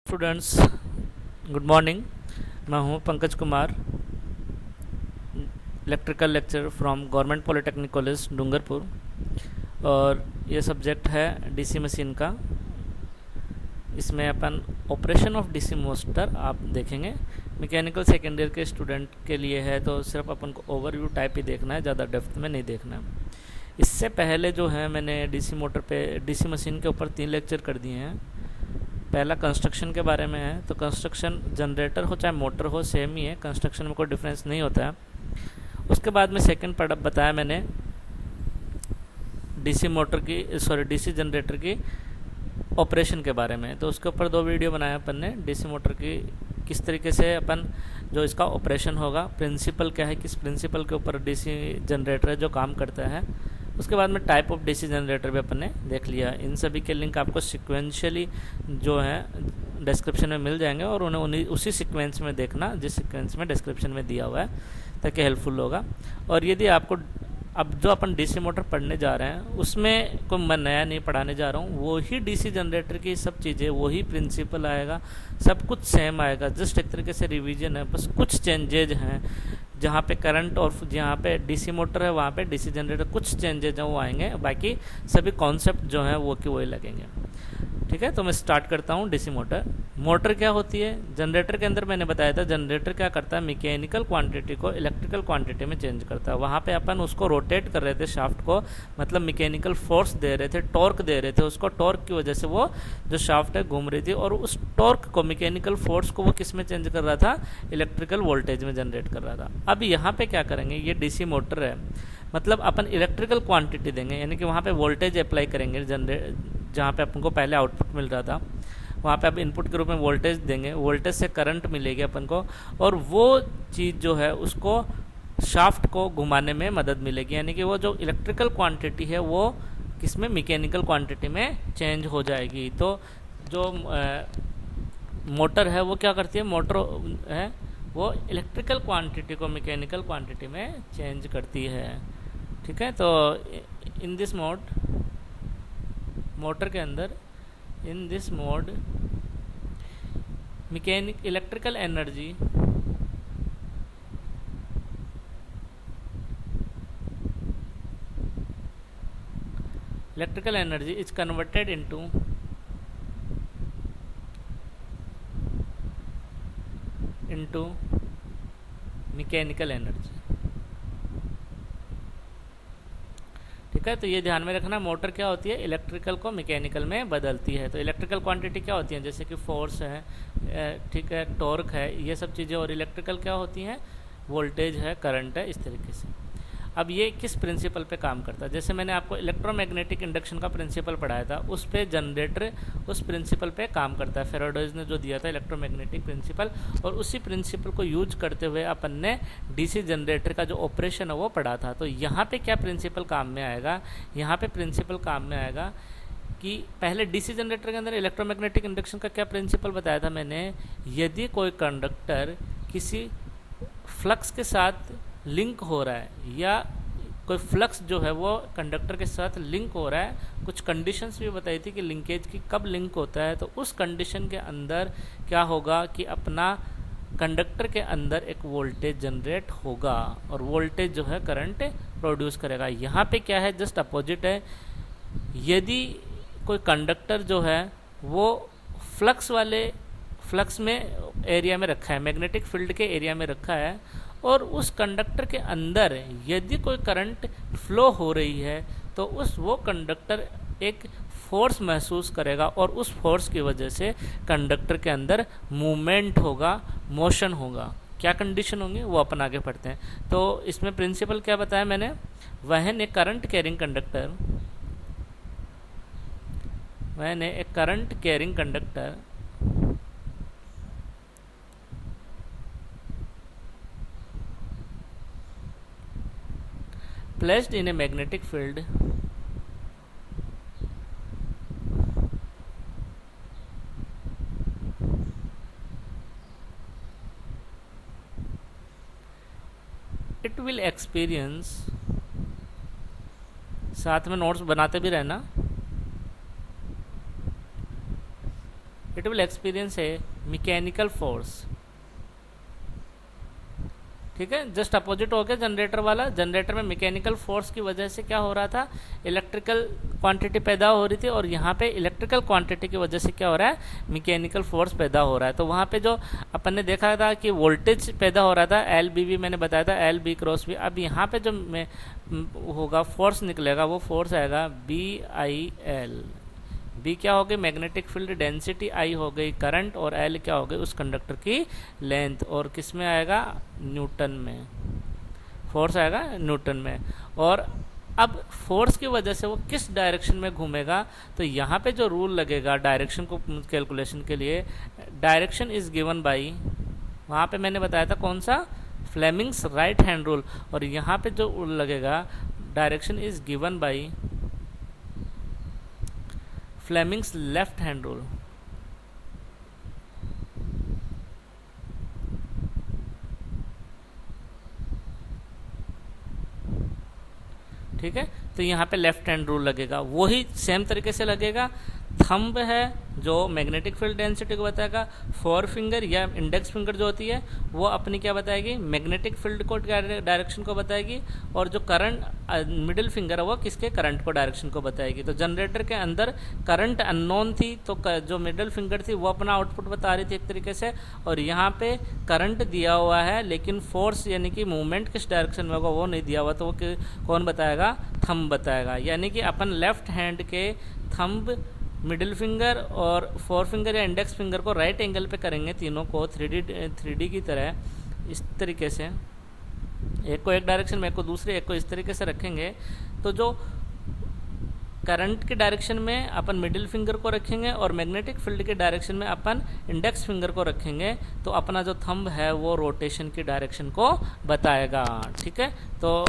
Students, good morning. मैं हूं Pankaj Kumar, electrical lecture from government polytechnic college Dungarpur. और ये सब्जेक्ट है डीसी मशीन का। इसमें अपन ऑपरेशन ऑफ डीसी मोटर आप देखेंगे। मैकेनिकल सेकेंड ईयर के स्टूडेंट के लिए है, तो सिर्फ अपन को ओवरव्यू टाइप ही देखना है, ज़्यादा डेप्थ में नहीं देखना है। इससे पहले जो है मैंने डीसी मोटर पे डीसी मशीन के ऊपर 3 लेक्चर कर दिए हैं। पहला कंस्ट्रक्शन के बारे में है, तो कंस्ट्रक्शन जनरेटर हो चाहे मोटर हो सेम ही है, कंस्ट्रक्शन में कोई डिफरेंस नहीं होता है। उसके बाद में सेकंड पार्ट बताया मैंने डीसी जनरेटर की ऑपरेशन के बारे में। तो उसके ऊपर 2 वीडियो बनाया अपन ने। डीसी मोटर की किस तरीके से अपन जो इसका ऑपरेशन होगा, प्रिंसिपल क्या है, किस प्रिंसिपल के ऊपर डीसी जनरेटर जो काम करता है। उसके बाद में टाइप ऑफ डीसी जनरेटर भी अपन ने देख लिया। इन सभी के लिंक आपको सिक्वेंशियली जो है डिस्क्रिप्शन में मिल जाएंगे, और उन्हें उसी सीक्वेंस में देखना जिस सीक्वेंस में डिस्क्रिप्शन में दिया हुआ है, ताकि हेल्पफुल होगा। और यदि आपको अब जो अपन डीसी मोटर पढ़ने जा रहे हैं उसमें कोई मैं नया नहीं पढ़ाने जा रहा हूँ, वही डीसी जनरेटर की सब चीज़ें, वही प्रिंसिपल आएगा, सब कुछ सेम आएगा। जस्ट एक तरीके से रिवीजन है, बस कुछ चेंजेज हैं। जहाँ पे करंट और जहाँ पे डीसी मोटर है वहाँ पे डीसी जनरेटर कुछ चेंजेज हैं वो आएंगे, बाकी सभी कॉन्सेप्ट जो हैं वो कि वही लगेंगे। ठीक है, तो मैं स्टार्ट करता हूँ। डीसी मोटर मोटर क्या होती है? जनरेटर के अंदर मैंने बताया था, जनरेटर क्या करता है, मैकेनिकल क्वांटिटी को इलेक्ट्रिकल क्वांटिटी में चेंज करता है। वहाँ पे अपन उसको रोटेट कर रहे थे, शाफ्ट को, मतलब मैकेनिकल फोर्स दे रहे थे, टॉर्क दे रहे थे उसको। टॉर्क की वजह से वो जो शाफ्ट है घूम रही थी, और उस टॉर्क को, मैकेनिकल फोर्स को वो किस में चेंज कर रहा था? इलेक्ट्रिकल वोल्टेज में जनरेट कर रहा था। अब यहाँ पे क्या करेंगे, ये डीसी मोटर है, मतलब अपन इलेक्ट्रिकल क्वांटिटी देंगे, यानी कि वहाँ पे वोल्टेज अप्लाई करेंगे। जहाँ पे अपन को पहले आउटपुट मिल रहा था वहाँ पे अब इनपुट के रूप में वोल्टेज देंगे, वोल्टेज से करंट मिलेगी अपन को, और वो चीज़ जो है उसको शाफ्ट को घुमाने में मदद मिलेगी। यानी कि वो जो इलेक्ट्रिकल क्वांटिटी है वो किसमें, मैकेनिकल क्वांटिटी में चेंज हो जाएगी। तो जो मोटर है वो क्या करती है, मोटर है वो इलेक्ट्रिकल क्वांटिटी को मैकेनिकल क्वांटिटी में चेंज करती है। ठीक है, तो इन दिस मोड, मोटर के अंदर, in this mode electrical energy is converted into mechanical energy. ठीक है, तो ये ध्यान में रखना, मोटर क्या होती है, इलेक्ट्रिकल को मैकेनिकल में बदलती है। तो इलेक्ट्रिकल क्वांटिटी क्या होती है, जैसे कि फोर्स है, ठीक है, टॉर्क है, ये सब चीज़ें। और इलेक्ट्रिकल क्या होती हैं, वोल्टेज है, करंट है, इस तरीके से। अब ये किस प्रिंसिपल पे काम करता है? जैसे मैंने आपको इलेक्ट्रोमैग्नेटिक इंडक्शन का प्रिंसिपल पढ़ाया था, उस पे जनरेटर उस प्रिंसिपल पे काम करता है। फेराडेज ने जो दिया था इलेक्ट्रोमैग्नेटिक प्रिंसिपल, और उसी प्रिंसिपल को यूज करते हुए अपन ने डीसी जनरेटर का जो ऑपरेशन है वो पढ़ा था। तो यहाँ पे क्या प्रिंसिपल काम में आएगा, यहाँ पे प्रिंसिपल काम में आएगा कि पहले डीसी जनरेटर के अंदर इलेक्ट्रोमैग्नेटिक इंडक्शन का क्या प्रिंसिपल बताया था मैंने, यदि कोई कंडक्टर किसी फ्लक्स के साथ लिंक हो रहा है, या कोई फ्लक्स जो है वो कंडक्टर के साथ लिंक हो रहा है, कुछ कंडीशंस भी बताई थी कि लिंकेज की कब लिंक होता है, तो उस कंडीशन के अंदर क्या होगा कि अपना कंडक्टर के अंदर एक वोल्टेज जनरेट होगा, और वोल्टेज जो है करंट प्रोड्यूस करेगा। यहाँ पे क्या है, जस्ट अपोजिट है। यदि कोई कंडक्टर जो है वो फ्लक्स में एरिया में रखा है, मैग्नेटिक फील्ड के एरिया में रखा है, और उस कंडक्टर के अंदर यदि कोई करंट फ्लो हो रही है, तो वो कंडक्टर एक फोर्स महसूस करेगा, और उस फोर्स की वजह से कंडक्टर के अंदर मूवमेंट होगा, मोशन होगा। क्या कंडीशन होंगी वो अपन आगे पढ़ते हैं। तो इसमें प्रिंसिपल क्या बताया मैंने, when A current carrying conductor placed in a magnetic field, it will experience, साथ में नोट्स बनाते भी रहना, it will experience A mechanical force. ठीक है, जस्ट अपोजिट हो गया जनरेटर वाला। जनरेटर में मैकेनिकल फोर्स की वजह से क्या हो रहा था, इलेक्ट्रिकल क्वांटिटी पैदा हो रही थी, और यहाँ पे इलेक्ट्रिकल क्वांटिटी की वजह से क्या हो रहा है, मैकेनिकल फोर्स पैदा हो रहा है। तो वहाँ पे जो अपन ने देखा था कि वोल्टेज पैदा हो रहा था एल बी वी, मैंने बताया था एल बी क्रॉस बी। अब यहाँ पे जो होगा फोर्स निकलेगा, वो फोर्स आएगा बी आई एल। बी क्या हो गई, मैग्नेटिक फील्ड डेंसिटी, आई हो गई करंट, और एल क्या हो गई, उस कंडक्टर की लेंथ। और किस में आएगा, न्यूटन में। फोर्स आएगा न्यूटन में। और अब फोर्स की वजह से वो किस डायरेक्शन में घूमेगा, तो यहाँ पे जो रूल लगेगा डायरेक्शन को कैलकुलेशन के लिए, डायरेक्शन इज गिवन बाई, वहाँ पे मैंने बताया था कौन सा, फ्लेमिंग्स राइट हैंड रूल। और यहाँ पे जो रूल लगेगा, direction is given by Fleming's left hand rule. ठीक है, तो यहाँ पे लेफ्ट हैंड रूल लगेगा। वही सेम तरीके से लगेगा। थंब है जो मैग्नेटिक फील्ड डेंसिटी को बताएगा, फोर फिंगर या इंडेक्स फिंगर जो होती है वो अपनी क्या बताएगी, मैग्नेटिक फील्ड को डायरेक्शन को बताएगी, और जो करंट मिडिल फिंगर है वो किसके, करंट को डायरेक्शन को बताएगी। तो जनरेटर के अंदर करंट अननोन थी, तो जो मिडिल फिंगर थी वो अपना आउटपुट बता रही थी एक तरीके से, और यहाँ पे करंट दिया हुआ है लेकिन फोर्स यानी कि मूवमेंट किस डायरेक्शन में होगा वो नहीं दिया हुआ, तो वो कौन बताएगा, थंब बताएगा। यानी कि अपन लेफ्ट हैंड के थंब, मिडिल फिंगर और फोर फिंगर या इंडेक्स फिंगर को राइट एंगल पे करेंगे, तीनों को 3D की तरह इस तरीके से, एक को एक डायरेक्शन में, एक को दूसरे, एक को इस तरीके से रखेंगे। तो जो करंट के डायरेक्शन में अपन मिडिल फिंगर को रखेंगे और मैग्नेटिक फील्ड के डायरेक्शन में अपन इंडेक्स फिंगर को रखेंगे, तो अपना जो थंब है वो रोटेशन की डायरेक्शन को बताएगा। ठीक है, तो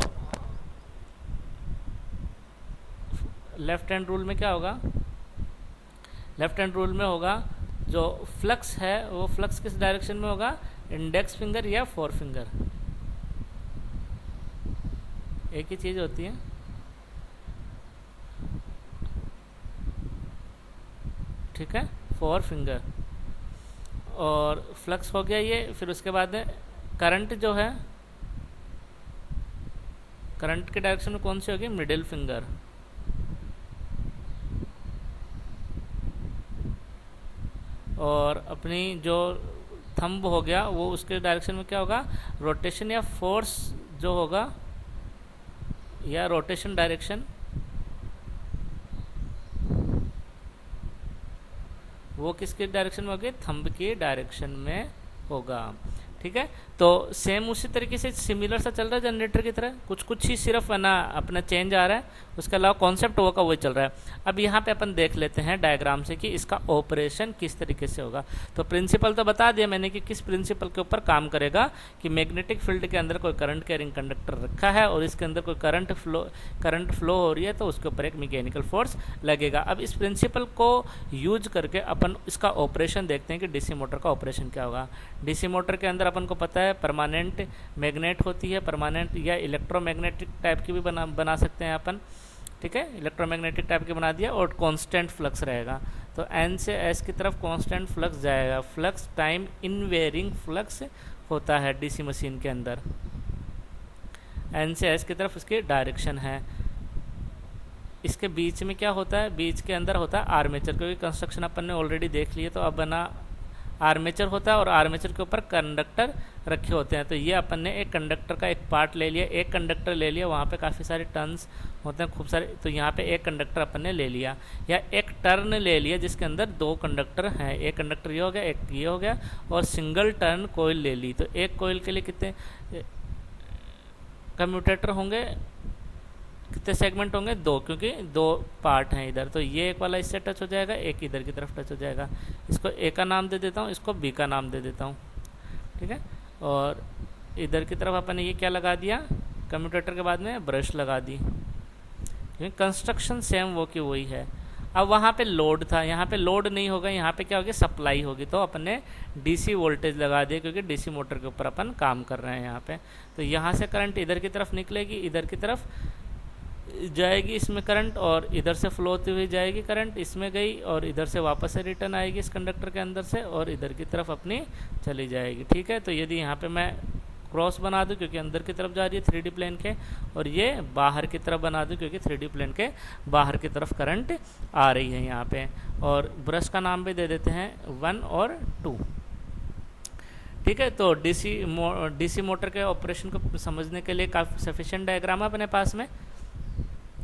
लेफ्ट हैंड रूल में क्या होगा, लेफ्ट हैंड रूल में होगा जो फ्लक्स है वो फ्लक्स किस डायरेक्शन में होगा, इंडेक्स फिंगर या फोर फिंगर, एक ही चीज़ होती है। ठीक है, फोर फिंगर और फ्लक्स हो गया ये। फिर उसके बाद करंट जो है, करंट के डायरेक्शन में कौन सी होगी, मिडिल फिंगर। और अपनी जो थंब हो गया वो उसके डायरेक्शन में क्या होगा, रोटेशन या फोर्स जो होगा, या रोटेशन डायरेक्शन, वो किसके डायरेक्शन में होगी, थंब की डायरेक्शन में होगा। ठीक है, तो सेम उसी तरीके से सिमिलर सा चल रहा है जनरेटर की तरह, कुछ कुछ ही सिर्फ है ना अपना चेंज आ रहा है, उसके अलावा कॉन्सेप्ट वो का वही चल रहा है। अब यहाँ पे अपन देख लेते हैं डायग्राम से कि इसका ऑपरेशन किस तरीके से होगा। तो प्रिंसिपल तो बता दिया मैंने कि किस प्रिंसिपल के ऊपर काम करेगा, कि मैग्नेटिक फील्ड के अंदर कोई करंट कैरिंग कंडक्टर रखा है और इसके अंदर कोई करंट फ्लो हो रही है, तो उसके ऊपर एक मैकेनिकल फोर्स लगेगा। अब इस प्रिंसिपल को यूज करके अपन इसका ऑपरेशन देखते हैं कि डीसी मोटर का ऑपरेशन क्या होगा। डीसी मोटर के अंदर अपन को पता है परमानेंट मैग्नेट होती है, परमानेंट या इलेक्ट्रोमैग्नेटिक टाइप की भी बना सकते हैं अपन। ठीक है, इलेक्ट्रोमैग्नेटिक टाइप की बना दिया, और कांस्टेंट फ्लक्स रहेगा। तो एन से एस की तरफ कांस्टेंट फ्लक्स जाएगा। फ्लक्स टाइम इनवेरिंग फ्लक्स होता है डीसी मशीन के अंदर। एन से एस की तरफ इसकी डायरेक्शन है। इसके बीच में क्या होता है, बीच के अंदर होता है आर्मेचर, क्योंकि कंस्ट्रक्शन अपन ने ऑलरेडी देख लिए, तो अब बना आर्मेचर होता है और आर्मेचर के ऊपर कंडक्टर रखे होते हैं। तो ये अपन ने एक कंडक्टर का एक पार्ट ले लिया, एक कंडक्टर ले लिया, वहाँ पे काफ़ी सारे टर्न्स होते हैं खूब सारे, तो यहाँ पे एक कंडक्टर अपन ने ले लिया, या एक टर्न ले लिया जिसके अंदर दो कंडक्टर हैं, एक कंडक्टर ये हो गया, एक ये हो गया, और सिंगल टर्न कोयल ले ली। तो एक कोयल के लिए कितने कम्यूटेटर होंगे, कितने सेगमेंट होंगे, दो, क्योंकि दो पार्ट हैं इधर। तो ये एक वाला इससे टच हो जाएगा, एक इधर की तरफ टच हो जाएगा। इसको ए का नाम दे देता हूँ, इसको बी का नाम दे देता हूँ। ठीक है, और इधर की तरफ अपन ने ये क्या लगा दिया, कम्यूटेटर के बाद में ब्रश लगा दी, क्योंकि कंस्ट्रक्शन सेम वो की वही है। अब वहाँ पे लोड था, यहाँ पे लोड नहीं होगा, यहाँ पे क्या होगी, सप्लाई होगी। तो अपन ने डीसी वोल्टेज लगा दिया, क्योंकि डीसी मोटर के ऊपर अपन काम कर रहे हैं यहाँ पे। तो यहाँ से करंट इधर की तरफ निकलेगी, इधर की तरफ जाएगी इसमें करंट, और इधर से फ्लो होती हुई जाएगी करंट, इसमें गई और इधर से वापस से रिटर्न आएगी इस कंडक्टर के अंदर से और इधर की तरफ अपनी चली जाएगी। ठीक है, तो यदि यहाँ पे मैं क्रॉस बना दूं क्योंकि अंदर की तरफ जा रही है 3D प्लेन के, और ये बाहर की तरफ बना दूं क्योंकि 3D प्लेन के बाहर की तरफ करंट आ रही है यहाँ पे, और ब्रश का नाम भी दे देते हैं 1 और 2। ठीक है, तो डीसी मोटर के ऑपरेशन को समझने के लिए काफ़ी सफिशिएंट डायग्राम है अपने पास में।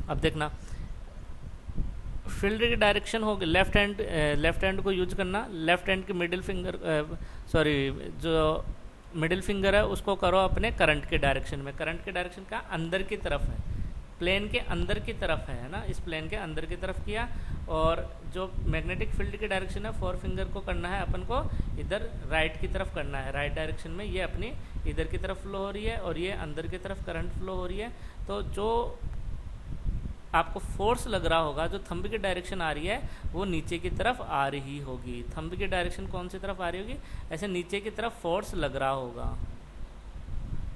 अब देखना, फील्ड की डायरेक्शन होगी लेफ्ट हैंड को यूज करना, लेफ्ट हैंड की मिडिल फिंगर जो मिडिल फिंगर है उसको करो अपने करंट के डायरेक्शन में। करंट के डायरेक्शन का अंदर की तरफ है, प्लेन के अंदर की तरफ है ना, इस प्लेन के अंदर की तरफ किया। और जो मैग्नेटिक फील्ड की डायरेक्शन है 4 फिंगर को करना है अपन को इधर राइट की तरफ करना है, राइट डायरेक्शन में। ये अपनी इधर की तरफ फ्लो हो रही है और ये अंदर की तरफ करंट फ्लो हो रही है। तो जो आपको फोर्स लग रहा होगा, जो थंब की डायरेक्शन आ रही है वो नीचे की तरफ आ रही होगी। थंब की डायरेक्शन कौन सी तरफ आ रही होगी, ऐसे नीचे की तरफ फोर्स लग रहा होगा।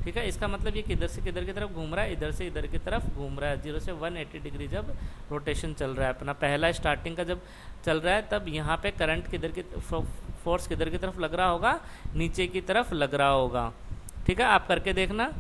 ठीक है, इसका मतलब ये किधर से किधर की तरफ घूम रहा है, इधर से इधर की तरफ घूम रहा है। 0 से 180 डिग्री जब रोटेशन चल रहा है अपना, पहला स्टार्टिंग का जब चल रहा है तब यहाँ पे करंट किधर की फोर्स किधर की तरफ लग रहा होगा, नीचे की तरफ लग रहा होगा। ठीक है, आप करके देखना।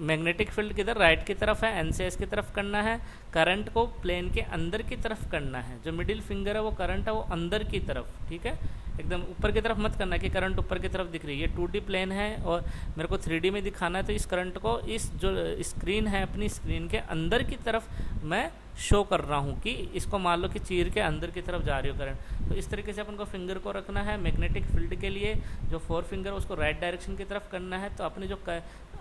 मैग्नेटिक फील्ड किधर राइट की तरफ है, एन से एस की तरफ करना है, करंट को प्लेन के अंदर की तरफ करना है। जो मिडिल फिंगर है वो करंट है वो अंदर की तरफ। ठीक है, एकदम ऊपर की तरफ मत करना कि करंट ऊपर की तरफ दिख रही है। ये 2D प्लेन है और मेरे को 3D में दिखाना है, तो इस करंट को इस जो स्क्रीन है अपनी स्क्रीन के अंदर की तरफ मैं शो कर रहा हूँ कि इसको मान लो कि चीर के अंदर की तरफ जा रही हो करंट। तो इस तरीके से अपन को फिंगर को रखना है। मैग्नेटिक फील्ड के लिए जो 4 फिंगर उसको राइट डायरेक्शन की तरफ करना है, तो अपने जो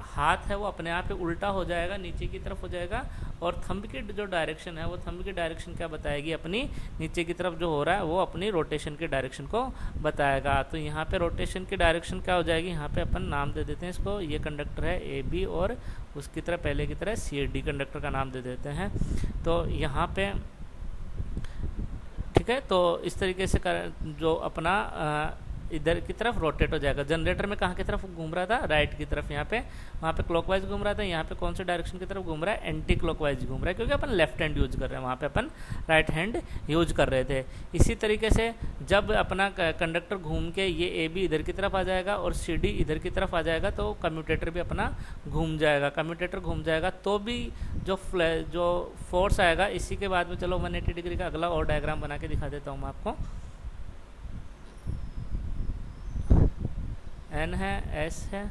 हाथ है वो अपने आप ही उल्टा हो जाएगा, नीचे की तरफ हो जाएगा। और थंब की जो डायरेक्शन है वो थंब की डायरेक्शन क्या बताएगी, अपनी नीचे की तरफ जो हो रहा है वो अपनी रोटेशन की डायरेक्शन को बताएगा। तो यहाँ पे रोटेशन की डायरेक्शन क्या हो जाएगी, यहाँ पे अपन नाम दे देते हैं इसको, ये कंडक्टर है AB और उसकी तरह पहले की तरह CD कंडक्टर का नाम दे देते हैं। तो यहाँ पे ठीक है, तो इस तरीके से जो अपना इधर की तरफ रोटेट हो जाएगा। जनरेटर में कहाँ की तरफ घूम रहा था, राइट की तरफ। यहाँ पे वहाँ पे क्लॉकवाइज घूम रहा था, यहाँ पे कौन से डायरेक्शन की तरफ घूम रहा है, एंटी क्लॉकवाइज घूम रहा है, क्योंकि अपन लेफ्ट हैंड यूज कर रहे हैं, वहाँ पे अपन राइट हैंड यूज कर रहे थे। इसी तरीके से जब अपना कंडक्टर घूम के ये AB इधर की तरफ आ जाएगा और CD इधर की तरफ आ जाएगा, तो कम्यूटेटर भी अपना घूम जाएगा। कम्यूटेटर घूम जाएगा तो भी जो फोर्स आएगा, इसी के बाद में चलो 180 डिग्री का अगला और डायग्राम बना के दिखा देता हूँ मैं आपको। N है, S है,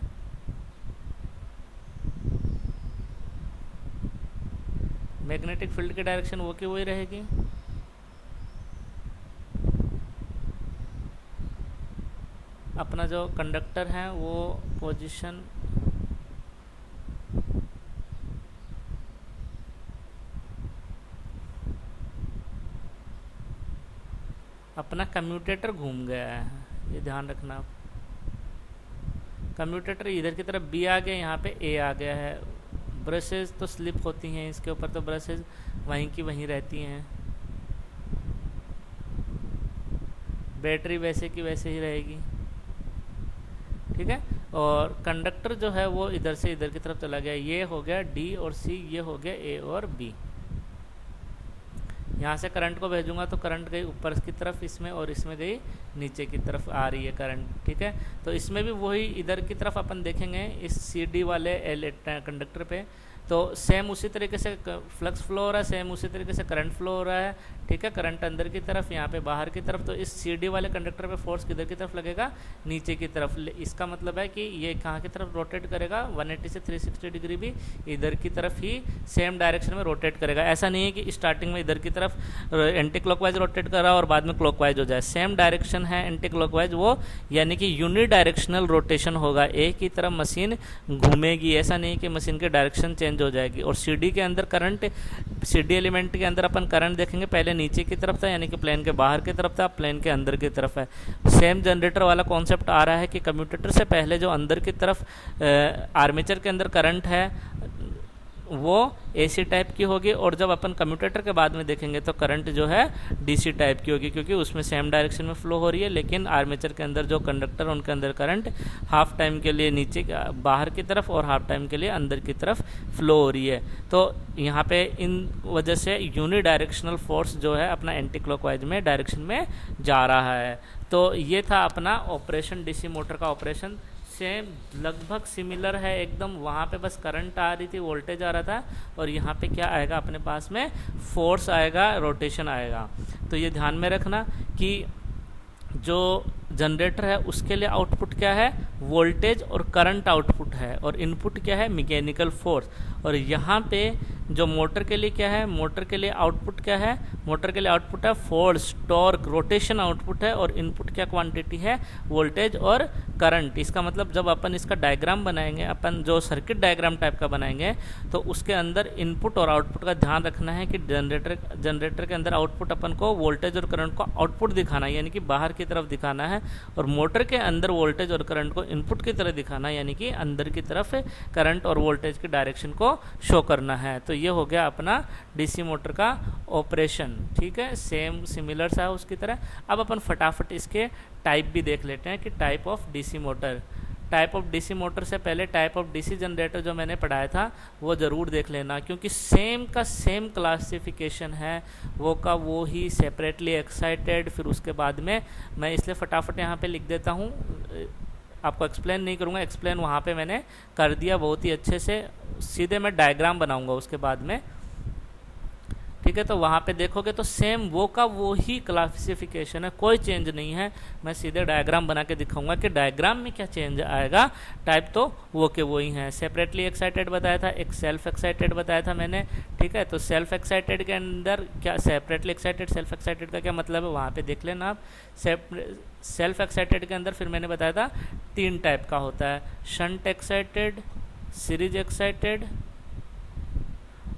मैग्नेटिक फील्ड की डायरेक्शन वो की वही रहेगी। अपना जो कंडक्टर है वो पोजीशन अपना कम्यूटेटर घूम गया है, ये ध्यान रखना आप। कम्यूटेटर इधर की तरफ B आ गया, यहाँ पे A आ गया है। ब्रशेज तो स्लिप होती हैं इसके ऊपर, तो ब्रशेज वहीं की वहीं रहती हैं। बैटरी वैसे की वैसे ही रहेगी। ठीक है, और कंडक्टर जो है वो इधर से इधर की तरफ चला गया। ये हो गया D और C, ये हो गया A और B। यहाँ से करंट को भेजूंगा तो करंट गई ऊपर की तरफ इसमें, और इसमें गई नीचे की तरफ आ रही है करंट। ठीक है, तो इसमें भी वही इधर की तरफ अपन देखेंगे इस CD वाले कंडक्टर पे, तो सेम उसी तरीके से फ्लक्स फ्लो हो रहा है, सेम उसी तरीके से करंट फ्लो हो रहा है। ठीक है, करंट अंदर की तरफ, यहाँ पे बाहर की तरफ। तो इस CD वाले कंडक्टर पे फोर्स किधर की तरफ लगेगा, नीचे की तरफ। इसका मतलब है कि ये कहाँ की तरफ रोटेट करेगा, 180 से 360 डिग्री भी इधर की तरफ ही सेम डायरेक्शन में रोटेट करेगा। ऐसा नहीं है कि स्टार्टिंग में इधर की तरफ एंटी क्लॉकवाइज रोटेट कर रहा और बाद में क्लॉकवाइज हो जाए। सेम डायरेक्शन है एंटी क्लॉकवाइज, वो यानी कि यूनि डायरेक्शनल रोटेशन होगा, एक ही तरफ मशीन घूमेगी। ऐसा नहीं कि मशीन की डायरेक्शन चेंज हो जाएगी। और CD के अंदर करंट, CD एलिमेंट के अंदर अपन करंट देखेंगे, पहले नीचे की तरफ था यानी कि प्लेन के बाहर की तरफ था, प्लेन के अंदर की तरफ है। सेम जनरेटर वाला कॉन्सेप्ट आ रहा है कि कम्यूटेटर से पहले जो अंदर की तरफ आर्मेचर के अंदर करंट है, वो AC टाइप की होगी, और जब अपन कम्यूटेटर के बाद में देखेंगे तो करंट जो है DC टाइप की होगी, क्योंकि उसमें सेम डायरेक्शन में फ्लो हो रही है। लेकिन आर्मेचर के अंदर जो कंडक्टर उनके अंदर करंट हाफ टाइम के लिए नीचे बाहर की तरफ और हाफ टाइम के लिए अंदर की तरफ फ्लो हो रही है। तो यहाँ पे इन वजह से यूनि डायरेक्शनल फोर्स जो है अपना एंटी क्लॉकवाइज में डायरेक्शन में जा रहा है। तो ये था अपना ऑपरेशन, DC मोटर का ऑपरेशन। सेम लगभग सिमिलर है एकदम। वहाँ पे बस करंट आ रही थी, वोल्टेज आ रहा था, और यहाँ पे क्या आएगा अपने पास में, फोर्स आएगा, रोटेशन आएगा। तो ये ध्यान में रखना कि जो जनरेटर है उसके लिए आउटपुट क्या है, वोल्टेज और करंट आउटपुट है, और इनपुट क्या है, मैकेनिकल फोर्स। और यहाँ पे जो मोटर के लिए क्या है, मोटर के लिए आउटपुट क्या है, मोटर के लिए आउटपुट है फोर्स, टॉर्क, रोटेशन आउटपुट है, और इनपुट क्या क्वांटिटी है, वोल्टेज और करंट। इसका मतलब जब अपन इसका डायग्राम बनाएंगे, अपन जो सर्किट डायग्राम टाइप का बनाएंगे, तो उसके अंदर इनपुट और आउटपुट का ध्यान रखना है कि जनरेटर के अंदर आउटपुट अपन को वोल्टेज और करंट को आउटपुट दिखाना है, यानी कि बाहर की तरफ दिखाना है, और मोटर के अंदर वोल्टेज और करंट को इनपुट की तरह दिखाना है, यानी कि अंदर की तरफ करंट और वोल्टेज की डायरेक्शन को शो करना है। तो ये हो गया अपना DC मोटर का ऑपरेशन। ठीक है, सेम सिमिलर सा है उसकी तरह। अब अपन फटाफट इसके टाइप भी देख लेते हैं कि type of DC motor. Type of DC motor से पहले टाइप ऑफ DC जनरेटर जो मैंने पढ़ाया था वो ज़रूर देख लेना, क्योंकि सेम का सेम क्लासिफिकेशन है, वो का वो ही सेपरेटली एक्साइटेड। फिर उसके बाद में मैं इसलिए फटाफट यहाँ पे लिख देता हूँ, आपको एक्सप्लेन नहीं करूँगा, एक्सप्लेन वहाँ पे मैंने कर दिया बहुत ही अच्छे से। सीधे मैं डायग्राम बनाऊँगा उसके बाद में। ठीक है, तो वहाँ पे देखोगे तो सेम वो का वो ही क्लासिफिकेशन है, कोई चेंज नहीं है। मैं सीधे डायग्राम बना के दिखाऊंगा कि डायग्राम में क्या चेंज आएगा। टाइप तो वो के वो ही हैं। सेपरेटली एक्साइटेड बताया था, एक सेल्फ एक्साइटेड बताया था मैंने। ठीक है, तो सेल्फ एक्साइटेड के अंदर क्या, सेपरेटली एक्साइटेड, सेल्फ एक्साइटेड का क्या मतलब है वहाँ पे देख लेना आप। सेल्फ एक्साइटेड के अंदर फिर मैंने बताया था 3 टाइप का होता है, शंट एक्साइटेड, सीरीज एक्साइटेड,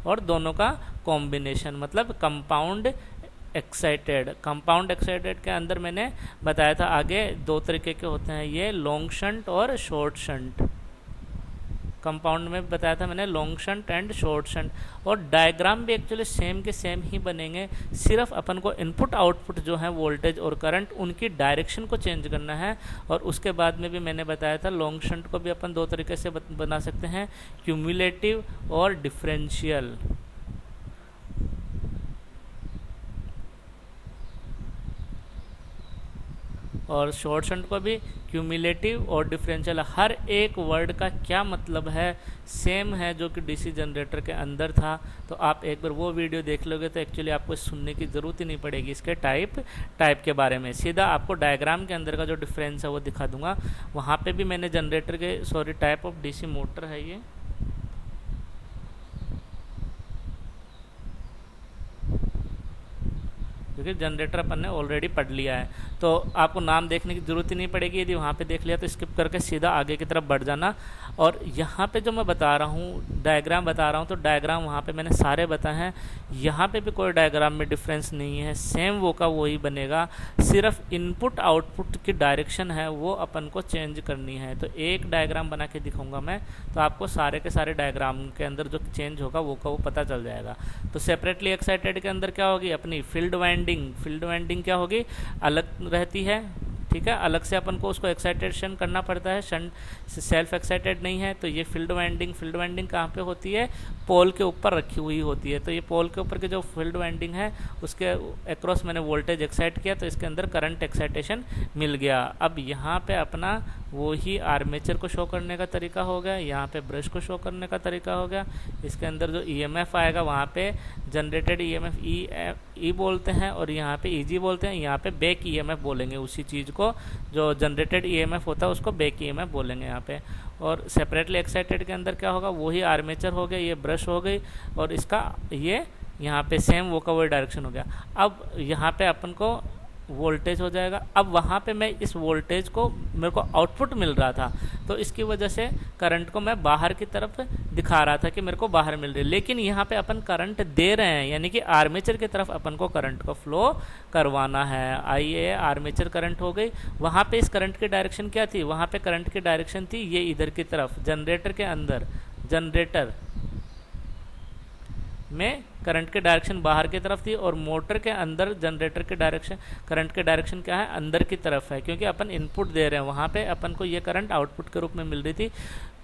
और दोनों का कॉम्बिनेशन, मतलब कंपाउंड एक्साइटेड। कंपाउंड एक्साइटेड के अंदर मैंने बताया था आगे 2 तरीके के होते हैं, ये लॉन्ग शंट और शॉर्ट शंट। कंपाउंड में बताया था मैंने long shunt and short shunt. और डायग्राम भी एक्चुअली सेम के सेम ही बनेंगे, सिर्फ अपन को इनपुट आउटपुट जो है वोल्टेज और करंट, उनकी डायरेक्शन को चेंज करना है। और उसके बाद में भी मैंने बताया था लॉन्ग शंट को भी अपन 2 तरीके से बना सकते हैं, क्यूमुलेटिव और डिफरेंशियल। और शॉर्ट शंट को भी क्यूमुलेटिव और डिफरेंशियल। हर एक वर्ड का क्या मतलब है सेम है जो कि DC जनरेटर के अंदर था। तो आप एक बार वो वीडियो देख लोगे तो एक्चुअली आपको सुनने की ज़रूरत ही नहीं पड़ेगी इसके टाइप के बारे में। सीधा आपको डायग्राम के अंदर का जो डिफरेंस है वो दिखा दूंगा। वहाँ पे भी मैंने जनरेटर के टाइप ऑफ DC मोटर है ये। क्योंकि जनरेटर अपन ने ऑलरेडी पढ़ लिया है, तो आपको नाम देखने की ज़रूरत ही नहीं पड़ेगी। यदि वहाँ पे देख लिया तो स्किप करके सीधा आगे की तरफ बढ़ जाना। और यहाँ पे जो मैं बता रहा हूँ, डायग्राम बता रहा हूँ, तो डायग्राम वहाँ पे मैंने सारे बताए हैं। यहाँ पे भी कोई डायग्राम में डिफरेंस नहीं है, सेम वो का वही बनेगा। सिर्फ इनपुट आउटपुट की डायरेक्शन है वो अपन को चेंज करनी है। तो एक डायग्राम बना के दिखाऊंगा मैं, तो आपको सारे के सारे डायग्राम के अंदर जो चेंज होगा वो का वो पता चल जाएगा। तो सेपरेटली एक्साइटेड के अंदर क्या होगी, अपनी फील्ड वाइंडिंग क्या होगी, अलग रहती है। ठीक है, अलग से अपन को उसको एक्साइटेशन करना पड़ता है, सेल्फ एक्साइटेड नहीं है। तो ये फील्ड वाइंडिंग कहाँ पे होती है, पोल के ऊपर रखी हुई होती है। तो ये पोल के ऊपर की जो फील्ड वाइंडिंग है उसके अक्रॉस मैंने वोल्टेज एक्साइट किया, तो इसके अंदर करंट एक्साइटेशन मिल गया। अब यहाँ पे अपना वो ही आर्मेचर को शो करने का तरीका हो गया, यहाँ पे ब्रश को शो करने का तरीका हो गया। इसके अंदर जो EMF आएगा वहाँ पे जनरेटेड EMF ई बोलते हैं, और यहाँ पे EG बोलते हैं। यहाँ पे बैक EMF बोलेंगे उसी चीज़ को, जो जनरेटेड EMF होता है उसको बैक EMF बोलेंगे यहाँ पे। और सेपरेटली एक्साइटेड के अंदर क्या होगा, वही आर्मेचर हो गया, ये ब्रश हो गई, और इसका ये यहाँ पे सेम वो का वही डायरेक्शन हो गया। अब यहाँ पे अपन को वोल्टेज हो जाएगा। अब वहाँ पे मैं इस वोल्टेज को, मेरे को आउटपुट मिल रहा था, तो इसकी वजह से करंट को मैं बाहर की तरफ दिखा रहा था कि मेरे को बाहर मिल रही है। लेकिन यहाँ पे अपन करंट दे रहे हैं, यानी कि आर्मेचर की तरफ अपन को करंट को फ्लो करवाना है। आइए, आर्मेचर करंट हो गई। वहाँ पे इस करंट की डायरेक्शन क्या थी, वहाँ पे करंट की डायरेक्शन थी ये इधर की तरफ, जनरेटर के अंदर। जनरेटर में करंट के डायरेक्शन बाहर की तरफ थी और मोटर के अंदर जनरेटर के डायरेक्शन, करंट के डायरेक्शन क्या है, अंदर की तरफ है, क्योंकि अपन इनपुट दे रहे हैं वहाँ पे अपन को ये करंट आउटपुट के रूप में मिल रही थी।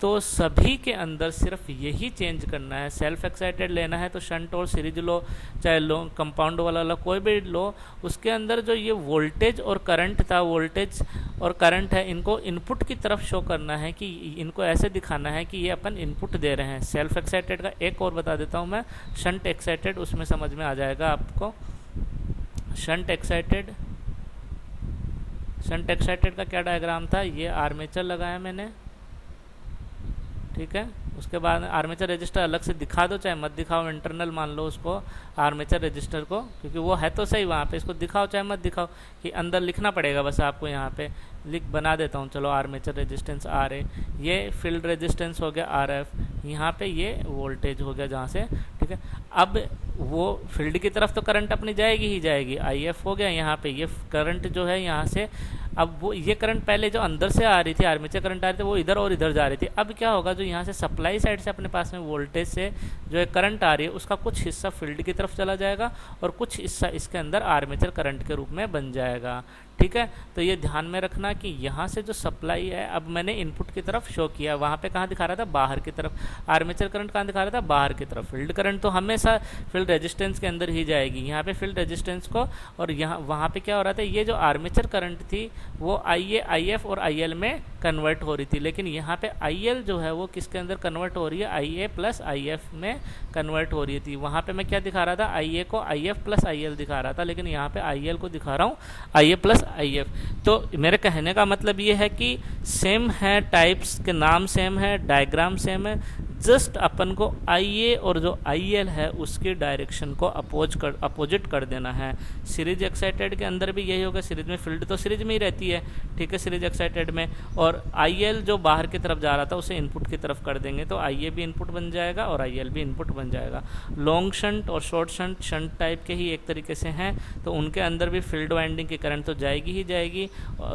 तो सभी के अंदर सिर्फ यही चेंज करना है। सेल्फ एक्साइटेड लेना है तो शंट और सीरीज लो, चाहे लो कंपाउंड वाला लो, कोई भी लो, उसके अंदर जो ये वोल्टेज और करंट था, वोल्टेज और करंट है, इनको इनपुट की तरफ शो करना है, कि इनको ऐसे दिखाना है कि ये अपन इनपुट दे रहे हैं। सेल्फ एक्साइटेड का एक और बता देता हूँ मैं, शंट एक्साइटेड, उसमें समझ में आ जाएगा आपको। शंट एक्साइटेड का क्या डायग्राम था, ये आर्मेचर लगाया मैंने, ठीक है। उसके बाद आर्मेचर रजिस्टर अलग से दिखा दो चाहे मत दिखाओ, इंटरनल मान लो उसको आर्मेचर रजिस्टर को, क्योंकि वो है तो सही वहाँ पे, इसको दिखाओ चाहे मत दिखाओ, कि अंदर लिखना पड़ेगा बस आपको। यहाँ पे बना देता हूँ, चलो आर्मेचर रेजिस्टेंस आर ए, ये फील्ड रेजिस्टेंस हो गया आर एफ, यहाँ पे ये वोल्टेज हो गया जहाँ से, ठीक है। अब वो फील्ड की तरफ तो करंट अपनी जाएगी ही जाएगी, आई एफ हो गया, यहाँ पे ये करंट जो है यहाँ से, अब वो ये करंट पहले जो अंदर से आ रही थी, आर्मेचर करंट आ रही थी, वो इधर और इधर जा रही थी। अब क्या होगा, जो यहाँ से सप्लाई साइड से अपने पास में वोल्टेज से जो है करंट आ रही है, उसका कुछ हिस्सा फील्ड की तरफ चला जाएगा और कुछ हिस्सा इसके अंदर आर्मेचर करंट के रूप में बन जाएगा, ठीक है। तो ये ध्यान में रखना कि यहाँ से जो सप्लाई है, अब मैंने इनपुट की तरफ शो किया, वहाँ पे कहाँ दिखा रहा था, बाहर की तरफ। आर्मेचर करंट कहाँ दिखा रहा था, बाहर की तरफ। फील्ड करंट तो हमेशा फील्ड रेजिस्टेंस के अंदर ही जाएगी, यहाँ पे फील्ड रेजिस्टेंस को, और यहाँ वहाँ पे क्या हो रहा था, ये जो आर्मेचर करंट थी वो आई एफ और आई एल में कन्वर्ट हो रही थी, लेकिन यहाँ पे आई एल जो है वो किसके अंदर कन्वर्ट हो रही है, आई ए प्लस आई एफ में कन्वर्ट हो रही थी। वहाँ पे मैं क्या दिखा रहा था, आई ए को I F plus I L दिखा रहा था, लेकिन यहाँ पे आई एल को दिखा रहा हूँ आई ए प्लस आई एफ। तो मेरे कहने का मतलब ये है कि सेम है, टाइप्स के नाम सेम है, डायग्राम सेम है, जस्ट अपन को आई ए और जो आई एल है उसके डायरेक्शन को अपोजिट कर देना है। सीरीज एक्साइटेड के अंदर भी यही होगा, सीरीज में फील्ड तो सीरीज में ही रहती है, ठीक है, सीरीज एक्साइटेड में, और आई एल जो बाहर की तरफ जा रहा था उसे इनपुट की तरफ कर देंगे, तो आई ए भी इनपुट बन जाएगा और आई एल भी इनपुट बन जाएगा। लॉन्ग शंट और शॉर्ट शंट टाइप के ही एक तरीके से हैं, तो उनके अंदर भी फील्ड वाइंडिंग की करंट तो जाएगी ही जाएगी,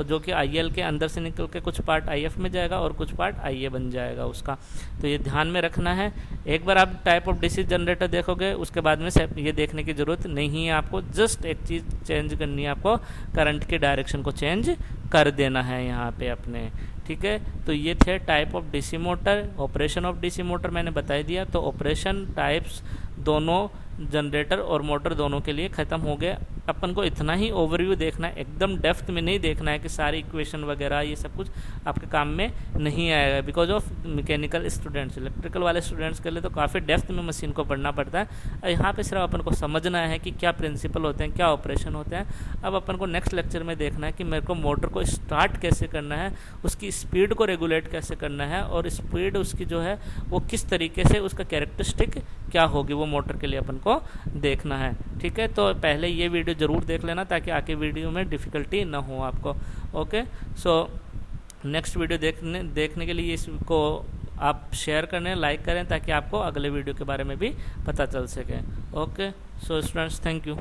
जो कि आई एल के अंदर से निकल के कुछ पार्ट आई एफ में जाएगा और कुछ पार्ट आई ए बन जाएगा उसका। तो ये ध्यान में रखना है। एक बार आप टाइप ऑफ डीसी जनरेटर देखोगे, उसके बाद में ये देखने की ज़रूरत नहीं है आपको, जस्ट एक चीज़ चेंज करनी है आपको, करंट के डायरेक्शन को चेंज कर देना है यहाँ पे अपने, ठीक है। तो ये थे type of DC motor, operation of DC motor मैंने बता दिया। तो ऑपरेशन टाइप्स दोनों जनरेटर और मोटर दोनों के लिए ख़त्म हो गया। अपन को इतना ही ओवरव्यू देखना है, एकदम डेप्थ में नहीं देखना है कि सारी इक्वेशन वगैरह ये सब कुछ आपके काम में नहीं आएगा, because of mechanical students. Electrical वाले स्टूडेंट्स के लिए तो काफ़ी डेप्थ में मशीन को पढ़ना पड़ता है। यहाँ पे सिर्फ अपन को समझना है कि क्या प्रिंसिपल होते हैं, क्या ऑपरेशन होते हैं। अब अपन को नेक्स्ट लेक्चर में देखना है कि मेरे को मोटर को स्टार्ट कैसे करना है, उसकी स्पीड को रेगुलेट कैसे करना है, और स्पीड उसकी जो है वो किस तरीके से, उसका कैरेक्टरिस्टिक क्या होगी, वो मोटर के लिए अपन को देखना है, ठीक है। तो पहले ये वीडियो ज़रूर देख लेना ताकि आके वीडियो में डिफ़िकल्टी ना हो आपको। ओके, सो नेक्स्ट वीडियो देखने के लिए इसको आप शेयर करें, लाइक करें, ताकि आपको अगले वीडियो के बारे में भी पता चल सके। Okay, so students, thank you.